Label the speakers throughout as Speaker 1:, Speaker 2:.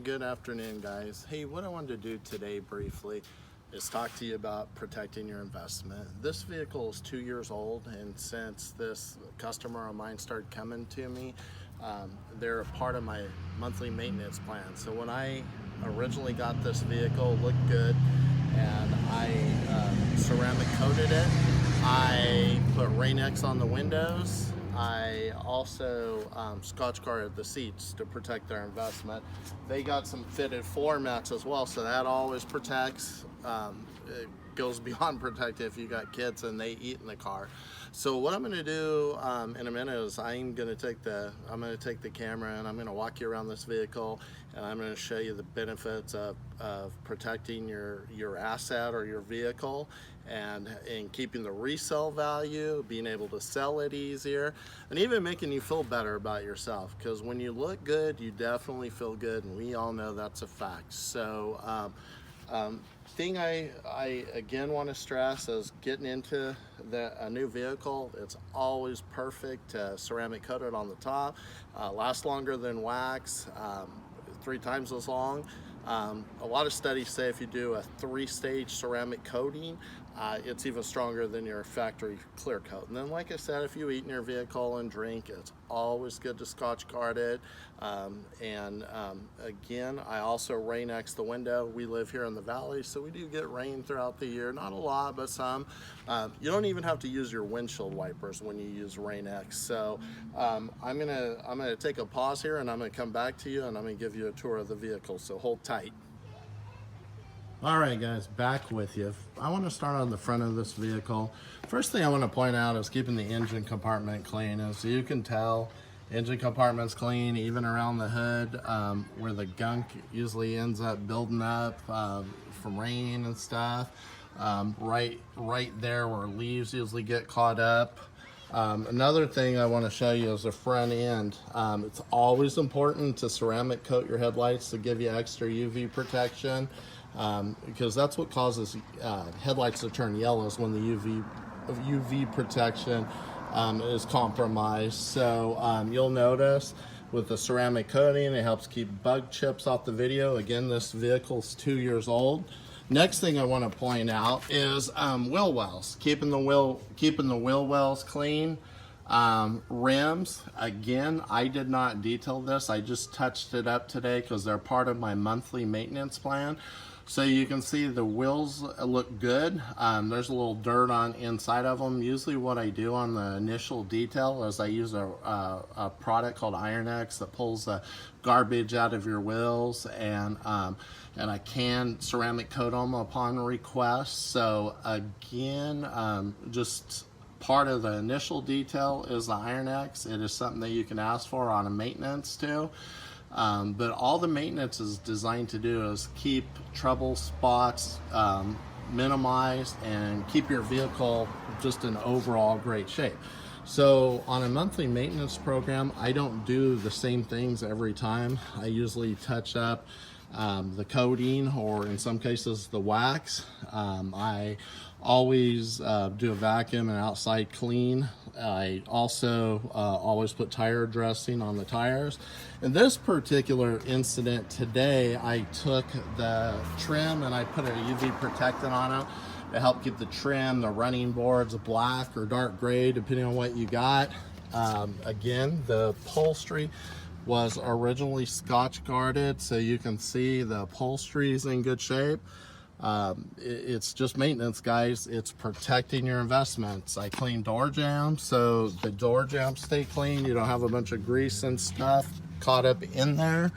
Speaker 1: good afternoon, guys. Hey, what I wanted to do today briefly is talk to you about protecting your investment. This vehicle is 2 years old, and since this customer of mine started coming to me, they're a part of my monthly maintenance plan. So when I originally got this vehicle, it looked good, and I ceramic coated it. I put Rain-X on the windows. I also scotch guarded the seats to protect their investment. They got some fitted floor mats as well, so that always protects. It goes beyond protective if you got kids and they eat in the car. So what I'm going to do in a minute is I'm going to take the camera and I'm going to walk you around this vehicle, and I'm going to show you the benefits of protecting your asset or your vehicle, and keeping the resale value, being able to sell it easier, and even making you feel better about yourself, because when you look good, you definitely feel good, and we all know that's a fact. So thing I again want to stress is getting into a new vehicle, it's always perfect to ceramic coat it on the top. Lasts longer than wax, 3 times as long. A lot of studies say if you do a 3-stage ceramic coating, it's even stronger than your factory clear coat. And then, like I said, if you eat in your vehicle and drink, it's always good to scotch guard it. Again, I also Rain-X the window. We live here in the valley, so we do get rain throughout the year. Not a lot, but some. You don't even have to use your windshield wipers when you use Rain-X. So I'm gonna take a pause here, and I'm gonna come back to you, and I'm gonna give you a tour of the vehicle. So hold tight. All right, guys, back with you. I want to start on the front of this vehicle. First thing I want to point out is keeping the engine compartment clean. As you can tell, engine compartment's clean, even around the hood, where the gunk usually ends up building up from rain and stuff. Right there where leaves usually get caught up. Another thing I want to show you is the front end. It's always important to ceramic coat your headlights to give you extra UV protection. Because that's what causes headlights to turn yellow, is when the UV protection is compromised. So you'll notice with the ceramic coating, it helps keep bug chips off the video. Again, this vehicle's 2 years old. Next thing I want to point out is wheel wells, keeping the wheel wells clean. Rims, again, I did not detail this. I just touched it up today because they're part of my monthly maintenance plan. So you can see the wheels look good. There's a little dirt on inside of them. Usually what I do on the initial detail is I use a product called Iron-X that pulls the garbage out of your wheels, and I can ceramic coat them upon request. So again, just part of the initial detail is the Iron-X. It is something that you can ask for on a maintenance too. But all the maintenance is designed to do is keep trouble spots minimized and keep your vehicle just in overall great shape. So on a monthly maintenance program, I don't do the same things every time. I usually touch up the coating, or in some cases the wax. I always do a vacuum and outside clean. I also always put tire dressing on the tires. In this particular incident today, I took the trim and I put a UV protectant on it to help keep the trim, the running boards, black or dark gray, depending on what you got. Again, the upholstery was originally scotch guarded, so you can see the upholstery is in good shape. It's just maintenance, guys. It's protecting your investments. I clean door jambs, so the door jambs stay clean. You don't have a bunch of grease and stuff caught up in there.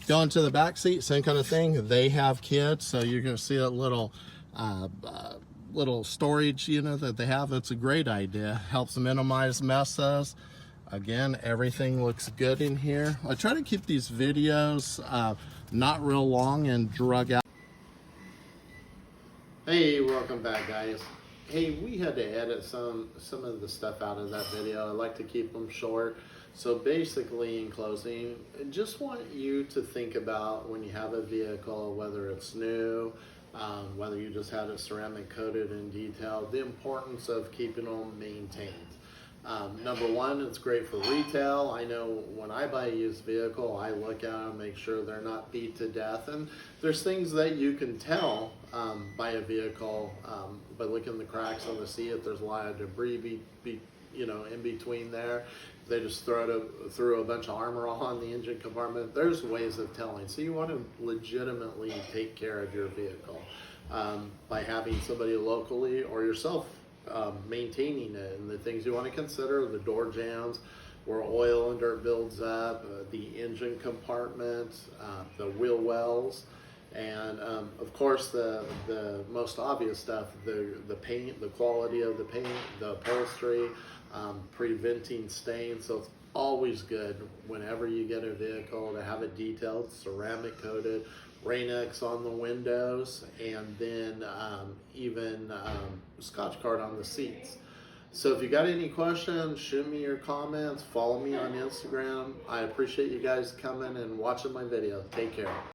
Speaker 1: Going to the back seat, same kind of thing. They have kids, so you're going to see a little storage unit that they have. It's a great idea. Helps minimize messes. Again, everything looks good in here. I try to keep these videos not real long and drug out. Hey, welcome back, guys. Hey, we had to edit some of the stuff out of that video. I like to keep them short. So basically, in closing, I just want you to think about when you have a vehicle, whether it's new, whether you just had it ceramic coated in detail, the importance of keeping them maintained. Number one, it's great for retail. I know when I buy a used vehicle, I look at them, make sure they're not beat to death. And there's things that you can tell by a vehicle by looking at the cracks on the seat. If there's a lot of debris in between there, if they just threw a bunch of armor on the engine compartment. There's ways of telling. So you want to legitimately take care of your vehicle by having somebody locally or yourself maintaining it. And the things you want to consider: the door jambs, where oil and dirt builds up, the engine compartment, the wheel wells, and of course the most obvious stuff: the paint, the quality of the paint, the upholstery, preventing stains. So it's always good whenever you get a vehicle to have it detailed, ceramic coated, Rain-X on the windows, and then even Scotch Guard on the seats. So if you got any questions, shoot me your comments, follow me on Instagram. I appreciate you guys coming and watching my video. Take care.